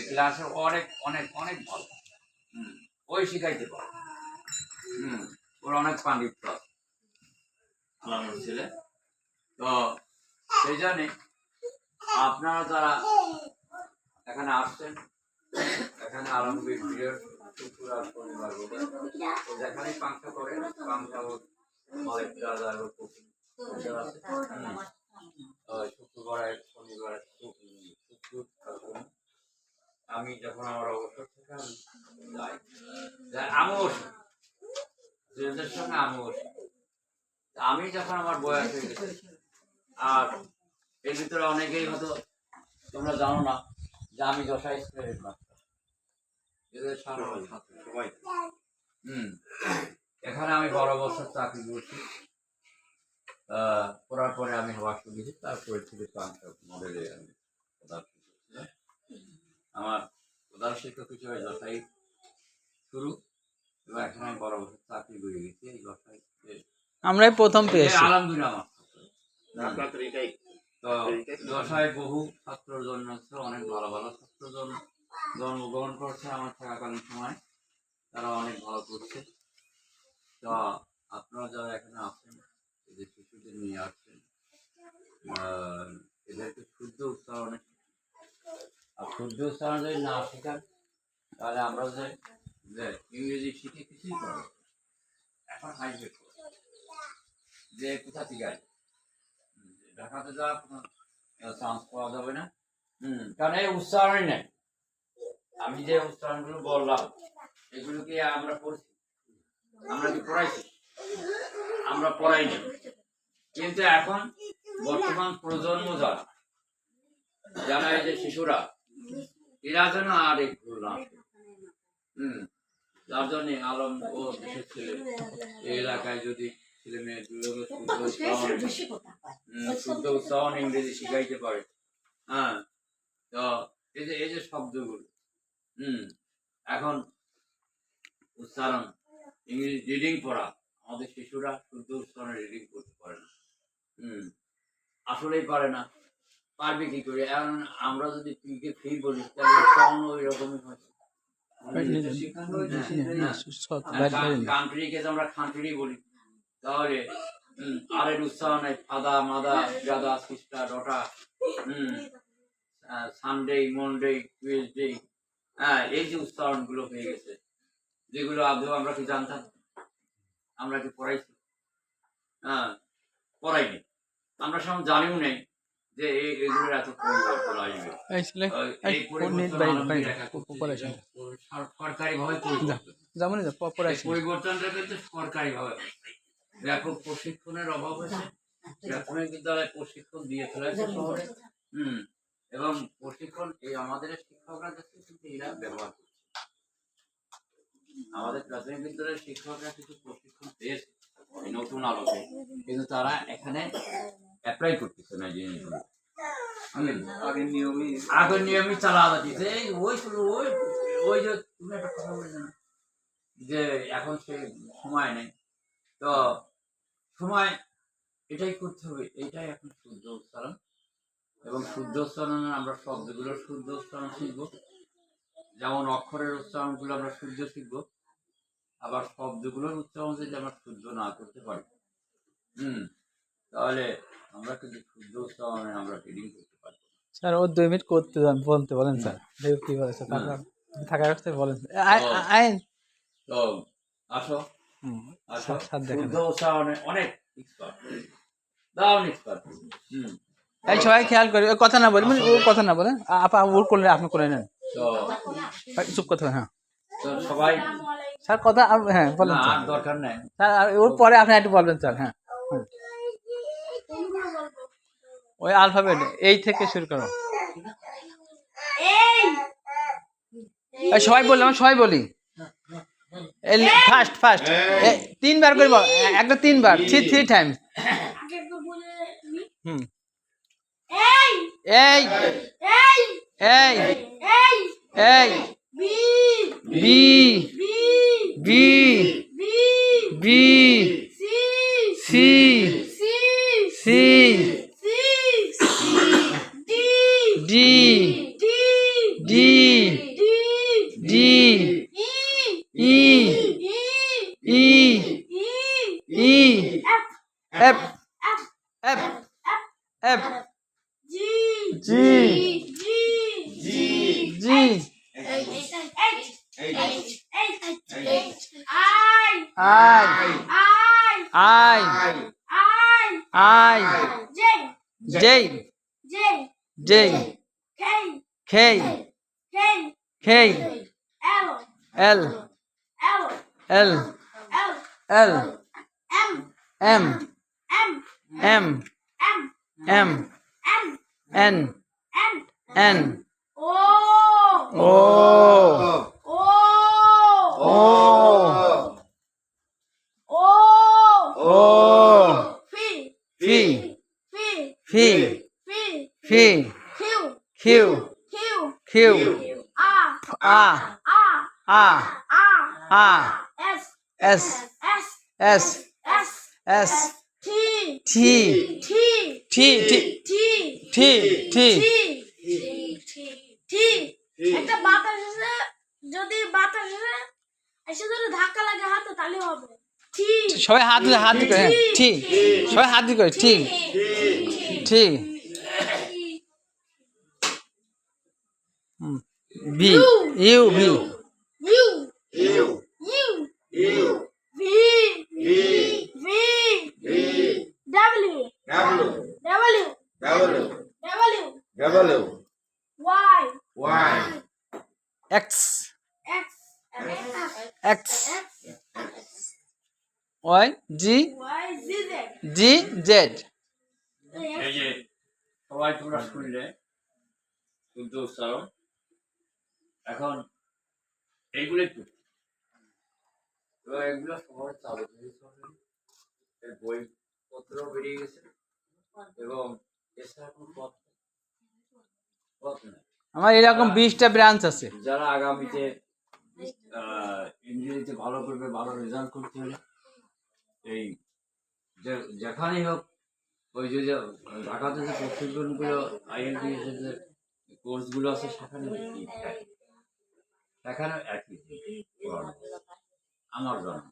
ক্লাসে অনেক অনেক অনেক ভালো। ওই শিখাইতে পারে। ওর অনেক পাণ্ডিত্য আলানোর ছেলে। তো সেই জন্যে আপনারা যারা এখানে আসছেন, এখানে আলমগীর পীরের শুক্র আর শনিবার যেখানে পাংশা করে পাংশা মালিক রাজার শুক্রবার শনিবার শুক্র আমি যখন আমার অবসর থেকে আমি যাই, আমিও ছেলেদের সঙ্গে আমিও আমি যখন আমার বয়স হয়ে গেছে, আর এর ভিতরে অনেকেই হয়তো তোমরা জানো না যে আমি যশা স্কুলের হেডমাস্টার, এদের সবাই এখানে আমি 12 বছর চাকরি করছি। করার পরে আমি হওয়ার শুনেছি, তারপরে থেকে মডেলে আমি প্রধান শিক্ষক। আমার প্রধান শিক্ষক হিসেবে যশাই শুরু, এবং এখানে আমি 12 বছর চাকরি করে গেছি এই যশাই। আমরাই প্রথম পেয়েছি আলহামদুলিল্লাহ। তো যশায় বহু ছাত্র জন্মেছে, অনেক ভালো ভালো ছাত্র জন্মগ্রহণ করছে আমার থাকাকালীন সময়, তারা অনেক ভালো করছে। তো আপনারা যারা এখানে আসেন, এদের শিশুদের নিয়ে আসছেন, এদেরকে শুদ্ধ উচ্চারণে, আর শুদ্ধ উচ্চারণ যদি না শেখান তাহলে আমরা যে ইংরেজি শিখে কিছুই করবো। এখন হাইবে যে কোথা থেকে আসবে, ঢাকাতে যাওয়া কোনো চান্স পাওয়া যাবে না। কারণ এই উচ্চারণই নেই। আমি যে উচ্চারণগুলো বললাম এগুলোকে আমরা পড়ছি, আমরা কি পড়াইছি? আমরা পড়াইনি। কিন্তু এখন বর্তমান প্রজন্ম যারা এই যে শিশুরা, এরা যেন আর এই ভুল না আসে। যার জন্য আলম ও দেশের ছেলে এই এলাকায় যদি ছেলে মেয়েগুলোকে শুদ্ধ উচ্চারণ ইংরেজি শিখাইতে পারে, তো এই যে শব্দগুলো এখন উচ্চারণ ইংরেজি রিডিং পড়া, আমাদের শিশুরা শুদ্ধ উচ্চারণে রিডিং করতে পারে না। আসলেই পারে না, পারবে কি করে? এখন আমরা যদি পিকে ফি বলি তাহলে উচ্চারণ ওই রকমই হয়। কান্ট্রিকে আমরা খান্ট্রি বলি, তাহলে আর এর উচ্চারণে ফাদা মাদা গাদা সিস্টা ডটা, সানডে মন্ডে টুয়েসডে, এই যে উচ্চারণ গুলো হয়ে গেছে, যেগুলো আদৌ আমরা কি জানতাম? আমরা কি পড়াইছি? পড়াইনি। আমরা সব জানিও নেই যে এগুলোর এত পরিবর্তন আসবে। এই সরকারি ভাবে পরিবর্তনটা কিন্তু সরকারি ভাবে ব্যাপক প্রশিক্ষণের অভাব হয়েছে। প্রাথমিক বিদ্যালয়ে প্রশিক্ষণ দিয়ে ফেলেছে শহরে, এবং প্রশিক্ষণ এই আমাদের শিক্ষকরা যাচ্ছে কিন্তু এরা ব্যবহার করছে। আমাদের প্রাথমিক বিদ্যালয়ের শিক্ষকরা কিছু প্রশিক্ষণ পেয়েছে নতুন আলোকে, কিন্তু তারা এখানে অ্যাপ্লাই করতেছে না জিনিসগুলো। আগের নিয়মই চালা দিচ্ছে। ওই যে তুমি একটা কথা বললে না যে এখন সে সময় নেই, তো সময় এটাই করতে হবে, এটাই এখন শুদ্ধ উচ্চারণ। এবং শুদ্ধ উচ্চারণে আমরা শব্দগুলোর শুদ্ধ উচ্চারণ শিখব, যেমন অক্ষরের উচ্চারণগুলো আমরা শুদ্ধ শিখবো, আবার শব্দগুলোর উচ্চারণ যদি আমরা শুদ্ধ না করতে পারি তাহলে আমরা কিন্তু শুদ্ধ উচ্চারণে আমরা রিডিং করতে পারি। স্যার ও 2 মিনিট করতে বলতে বলেন স্যার, দেখো কি বলেছে থাকা রাখতে বলেন। আইন তো আসো শুদ্ধ উচ্চারণে অনেক এক্সপার্ট, দারুণ এক্সপার্ট। এই সবাই খেয়াল করে কথা না বলবেন, ও কথা না বলেন, আপা ওর করলে আপনি করে নেন। তো চুপ কথা। হ্যাঁ তো সবাই স্যার কথা, হ্যাঁ বলেন, আর দরকার নেই স্যার। আর ওর পরে আপনি একটু বলবেন স্যার। হ্যাঁ ওই অ্যালফাবেট এই থেকে শুরু করো। সবাই বললাম, সবাই বলি ফার্স্ট 3 বার করে বল, একটা 3 বার, 3 টাইমস। এই এই এই B B B C C D D I, I, I, J, J, K, K, L, L, L, M, M, M, N, N, O, O, P, P, P, Q, Q, R, R, R, S, S, S, T, T, T, T, একটা বাতাস এসে যদি বাতাস এসে ধরে ধাক্কা লাগে হাতে তাহলে হবে সবাই হাত দিয়ে করে ঠিক সবাই হাত দিয়ে করে ঠিক ঠিক B U B X X Y G G Z এই যে সবাই তোমরা শুনলে শুদ্ধ উচ্চারণ এখন এইগুলো একটু এগুলো সবাই চালু বইপত্র বেরিয়ে গেছে এবং এছাড়া কোনো পথ নেই। আমার এরকম 20টা ব্রাঞ্চ আছে। যারা আগামীতে ইংরেজিতে ভালো করবে, ভালো রেজাল্ট করতে হলে এই যেখানেই হোক ওই যে ঢাকাতে যে প্রশিক্ষণগুলো IELTS যে কোর্সগুলো আছে সেখানে একই আমার জানা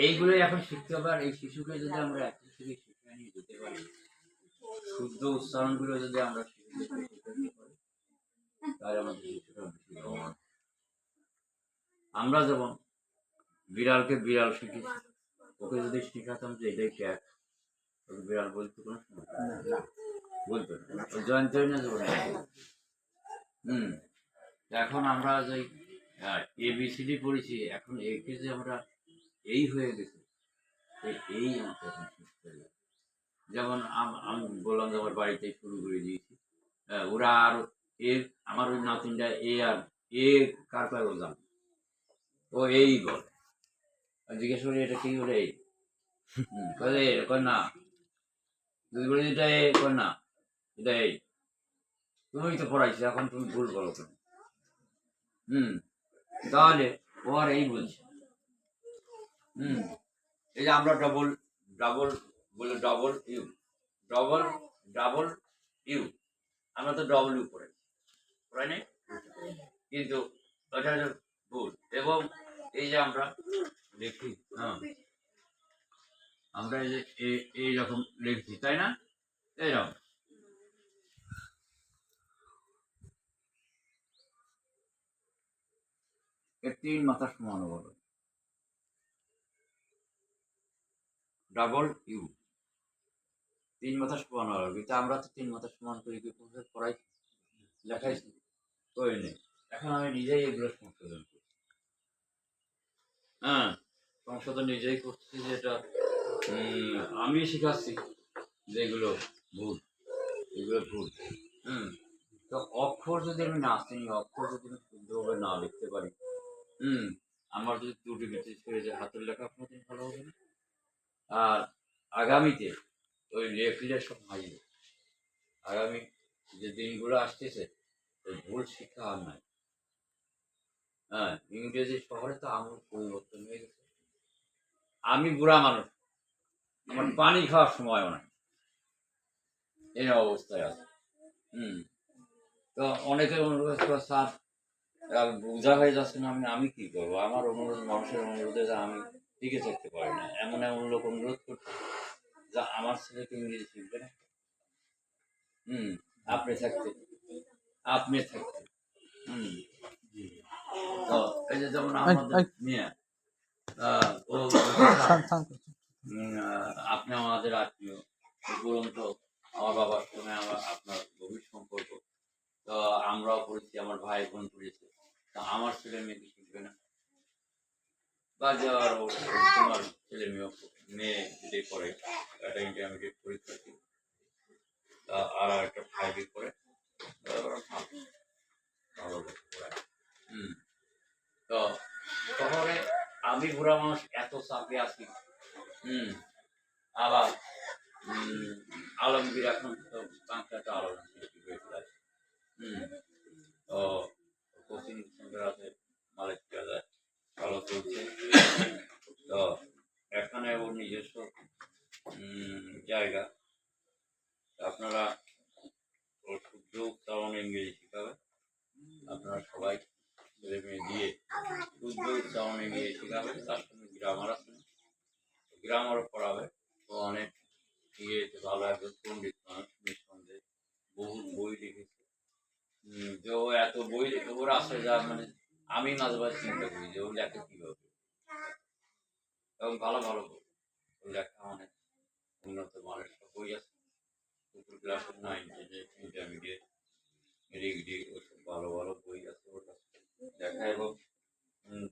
এইগুলোই এখন শিখতে হবে। আর এই শিশুকে যদি আমরা একই থেকে শিক্ষা নিয়ে যেতে পারি, শুদ্ধ উচ্চারণগুলো যদি আমরা শিখতে পারি তাহলে আমাদের শিশুরা বেশি লাভবান। আমরা যেমন বিড়ালকে বিড়াল শিখেছি, ওকে যদি শিখাতাম যে এটাই ক্যাট, ওকে বিড়াল বলতে কোনো সমস্যা বলতো না, জয়েন্ট না যে এখন আমরা যে ABCD পড়েছি, এখন একে যে আমরা এই হয়ে গেছে, এই আমাকে এখন শিখতে হবে। যেমন আমি বললাম যে আমার বাড়িতে শুরু করে দিয়েছি, ওরা আর আমার ওই নাতিনটা আর কার কার বললাম ও এই বলে, জিজ্ঞেস করি এটা কি বলে এই না, যদি বলি এটা না এটা এই, তুমি তো পড়াইছো এখন তুমি ভুল বলো কেন? তাহলে ও আর এই বলছে। এই যে আমরা ডবল ডাবল বলে ডবল ইউ আমরা তো ডবল ইউ পড়াই নাই, কিন্তু ওটা ভুল। এবং এই যে আমরা লিখি, আমরা এই যে এইরকম লিখছি, তাই না? এইরকম তিন মাথা সমান বলো, ডাবল ইউ তিন মাথা সমান হবে, কিন্তু আমরা তো তিন মাথা সমান করে কি পড়াই লেখাইছি করে নেই। এখন আমি নিজেই এগুলো সংশোধন করছি, সংশোধন নিজেই করছি, যেটা আমি শিখাচ্ছি যে এগুলো ভুল, এগুলো ভুল। তো অক্ষর যদি আমি না চিনি, অক্ষর যদি আমি শুদ্ধভাবে না লিখতে পারি, আমার যদি ত্রুটি বিশেষ করে যে হাতের লেখা কোনোদিন ভালো হবে না। আর আগামীতে ওই লেখলে সব হারিয়ে, আগামী যে দিনগুলো আসতেছে ওই ভুল শিক্ষা আর নাই। ইংরেজি শহরে তো আমূল পরিবর্তন হয়ে গেছে। আমি বুড়া মানুষ, আমার পানি খাওয়ার সময়ও নাই, এই অবস্থায় আছে। তো অনেকে অনুরোধ করে, স্যার বোঝা হয়ে যাচ্ছে না, আমি কি করবো? আমার অনুরোধ, মানুষের অনুরোধে যা আমি টিকে থাকতে পারি না, এমন এমন লোক অনুরোধ করছে যা আমার ছেলেকে ইংরেজি শিখবে না। আপনি থাকতে তো এই যে যেমন আমাদের মেয়ে ও থাম। আপনি আমাদের আত্মীয় উপরন্ত আমার বাবার সঙ্গে আমার আপনার গভীর সম্পর্ক। তো আমরাও পড়েছি, আমার ভাই বোন পড়েছে। তা আমার ছেলে মেয়ে কি শিখবে না? বা যার তোমার ছেলে মেয়ে যদি পড়ে একটা ইন্টারমিডিয়েট পরীক্ষা দিই, তা আর একটা ফাইভে পড়ে, ওরা ভালো লোক পড়ায়। তো শহরে আমি বুড়া মানুষ এত চাপে আছি। হুম আবার আলমগীর এখন তো বাংলাটা আলোড়ন সৃষ্টি করে ফেলায়। হুম তো কোচিং সেন্টার আছে, মালয়েশিয়া যায়, ভালো চলছে। তো এখানে ওর নিজস্ব জায়গা। আপনারা ওর শুদ্ধ উচ্চারণ ইংরেজি শিখাবে। আপনারা সবাই ছেলে মেয়ে দিয়ে শুদ্ধ উচ্চারণ ইংরেজি শিখাবে, তার সঙ্গে গ্রামার আছে, গ্রামারও পড়াবে। তো অনেক ভালো একজন পণ্ডিত মানুষ, নিঃসন্দেহে বহু বই লিখেছে। যে ও এত বই লিখে ওর আসলে যা মানে আমি মাঝে মাঝে চিন্তা করি যে ও লেখে কিভাবে, এবং ভালো ভালো বই ওর লেখা অনেক উন্নত মানের সব বই আছে। উপর ক্লাসের 9, 10, ইন্টারমিডিয়েট, ডিগ্রি ওসব ভালো ভালো বই আছে ওর কাছে লেখা। এবং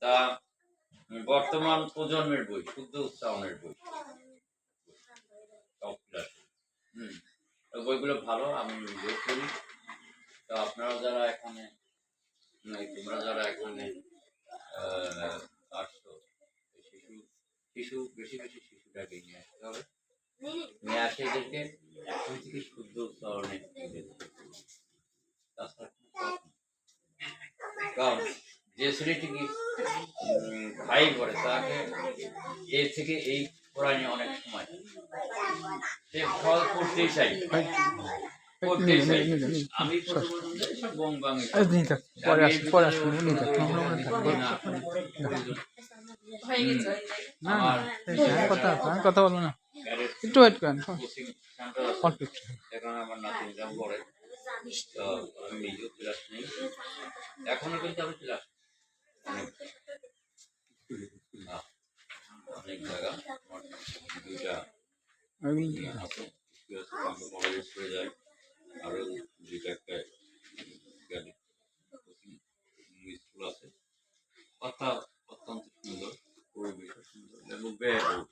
তা বর্তমান প্রজন্মের বই, শুদ্ধ উচ্চারণের বই সব ক্লাসে। ওই বইগুলো ভালো, আমি নিজেও করি। তো আপনারা যারা এখানে তোমরা যারা এখানে আসছো, শিশু শিশু বেশি বেশি শিশুটাকে নিয়ে আসতে হবে, নিয়ে আসে এদেরকে এখন থেকে শুদ্ধ উচ্চারণে তাছাড়া কারণ যে ছেলেটি কি ভাই করে তাকে এর থেকে এই পড়া নিয়ে অনেক সময় সে ফল করতেই চাই, করতেই চাই। আমি সব বং বাঙে পরে আসবো আমি কথা বলবো না, একটু ওয়েট করেন। কোচিং সেন্টার আছে, অল্প একটু। সেখানে আমার নাতিনরাও পড়ে। তো আমি নিজেও ক্লাস নেই, এখনো কিন্তু আমি ক্লাস অনেক জায়গা আমার দুইটা আছে, কলেজে চলে যায়, আরো দুইটা একটা স্কুল আছে। কথা অত্যন্ত সুন্দর, পরিবেশ সুন্দর এবং ব্যয়বহুল।